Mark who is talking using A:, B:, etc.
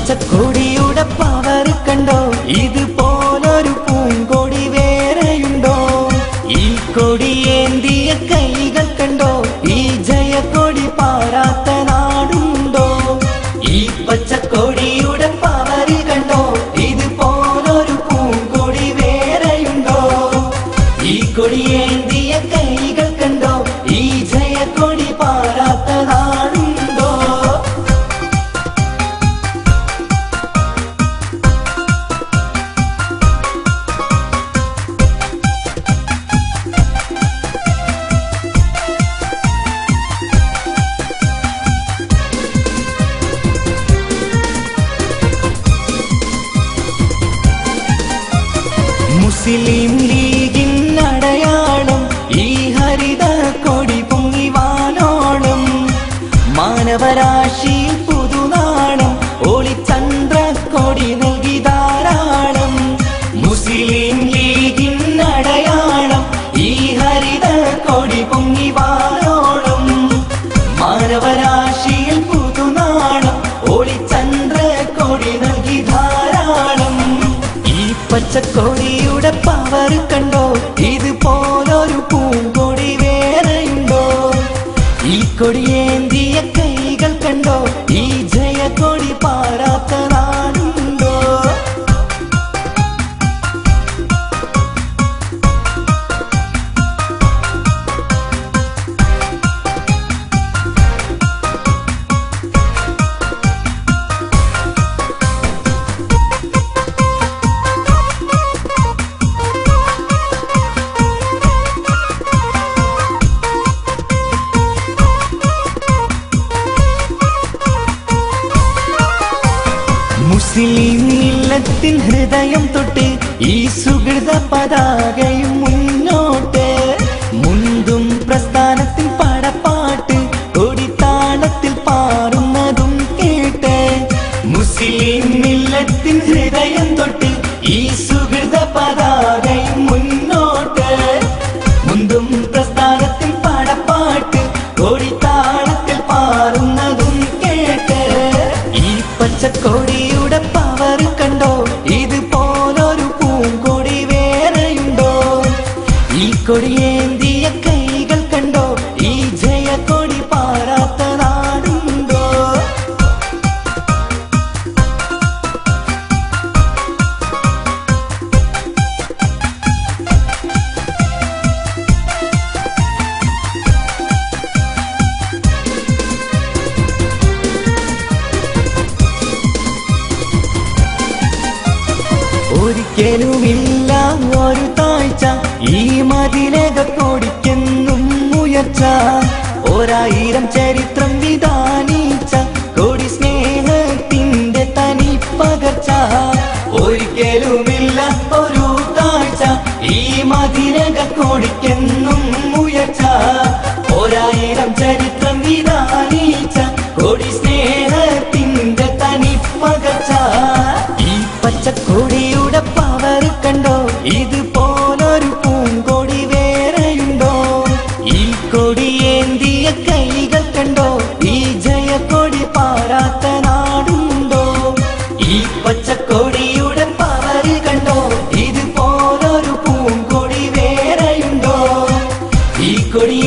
A: പച്ചക്കൊടിയുടെ power കണ്ടോ, ഇതുപോലൊരു പൂങ്കൊടി വേറെയുണ്ടോ? ഈ കൊടിയേന്തിയ കൈകൾ കണ്ടോ, ഈ ജയക്കൊടി പാറാത്ത നാടുണ്ടോ? ഈ പച്ചക്കൊടിയുടെ പവർ കണ്ടോ, ഇതുപോലൊരു പൂങ്കൊടി വേറെയുണ്ടോ? ഈ കൊടിയേന്തിയ കൈകൾ കണ്ടോ, ഈ ജയക്കൊടി പാറാത്ത നാടുണ്ടോ? മുസ്ലിം ലീഗിൻ അടയാളം ഈ ഹരിത കൊടി പൊങ്ങിവാനോളം, മാനവരാശിയിൽ പുതുനാളം ഒളിചന്ദ്രക്കൊടി നൽകി ധാരാളം. മുസ്ലിം ലീഗിൻ അടയാളം ഈ ഹരിത കൊടി പൊങ്ങിവാനോളം, മാനവരാശിയിൽ പുതുനാളം ഒളിചന്ദ്രക്കൊടി നൽകി ധാരാളം. ഈ പച്ചക്കൊടിയുടെ പവർ കണ്ടോ, ഇതുപോലൊരു പൂങ്കൊടി വേറെയുണ്ടോ? ഈ കൊടിയേന്തിയ കൈകൾ കണ്ടോ, ഈ ജയക്കൊടി പാറാത്ത നാടുണ്ടോ? മുസ്ലിം മില്ലത്തിൻ ഹൃദയം തൊട്ട് ഈ സുഹൃത പതാകയും മുന്നോട്ട്, മുന്തും പ്രസ്ഥാനത്തിൽ പടപ്പാട്ട് കൊടിത്താളത്തിൽ പാറുന്നതും കേട്ട്. മുസ്ലിം മില്ലത്തിൻ ഹൃദയം തൊട്ട് ഈ സുഹൃത പതാകയും മുന്നോട്ട്, മുന്തും പ്രസ്ഥാനത്തിൽ പടപ്പാട്ട് കൊടിത്താളത്തിൽ പാറുന്നതും കേട്ട്. ഈ പച്ചക്കൊടിയുടെ പവർ കണ്ടോ, ഇതുപോലൊരു പൂങ്കൊടി വേറെയുണ്ടോ? ഈ കൊടിയേന്തിയ കൈകൾ കണ്ടോ, ഈ ജയക്കൊടി പാറാത്ത നാടുണ്ടോ? ഒരിക്കലുമില്ല ഒരു താഴ്ച ഈ മതിലകത്തൊടിക്കെന്നും ഉയർച്ച, 1000 ചരിത്രം വിധാനിച്ച കൊടി സ്നേഹത്തിന്റെ തനി പകർച്ച. ഒരിക്കലുമില്ല ഒരു താഴ്ച ഈ മതിലകത്തൊടിക്കെന്നും ഉയർച്ച, 1000 ചരിത്രം വിധാനിച്ച കൊടി സ്നേഹത്തിന്റെ തനി പകർച്ച. ഈ പച്ചക്കൊടിയുടെ പവർ കണ്ടോ, ഇതുപോലൊരു പൂങ്കൊടി വേറെയുണ്ടോ? ഈ കൊടിയേന്തിയ കൈകൾ കണ്ടോ, ഈ ജയക്കൊടി പാറാത്ത നാടുണ്ടോ? ഈ പച്ചക്കൊടിയുടെ പവർ കണ്ടോ, ഇതുപോലൊരു പൂങ്കൊടി വേറെയുണ്ടോ? ഈ കൊടി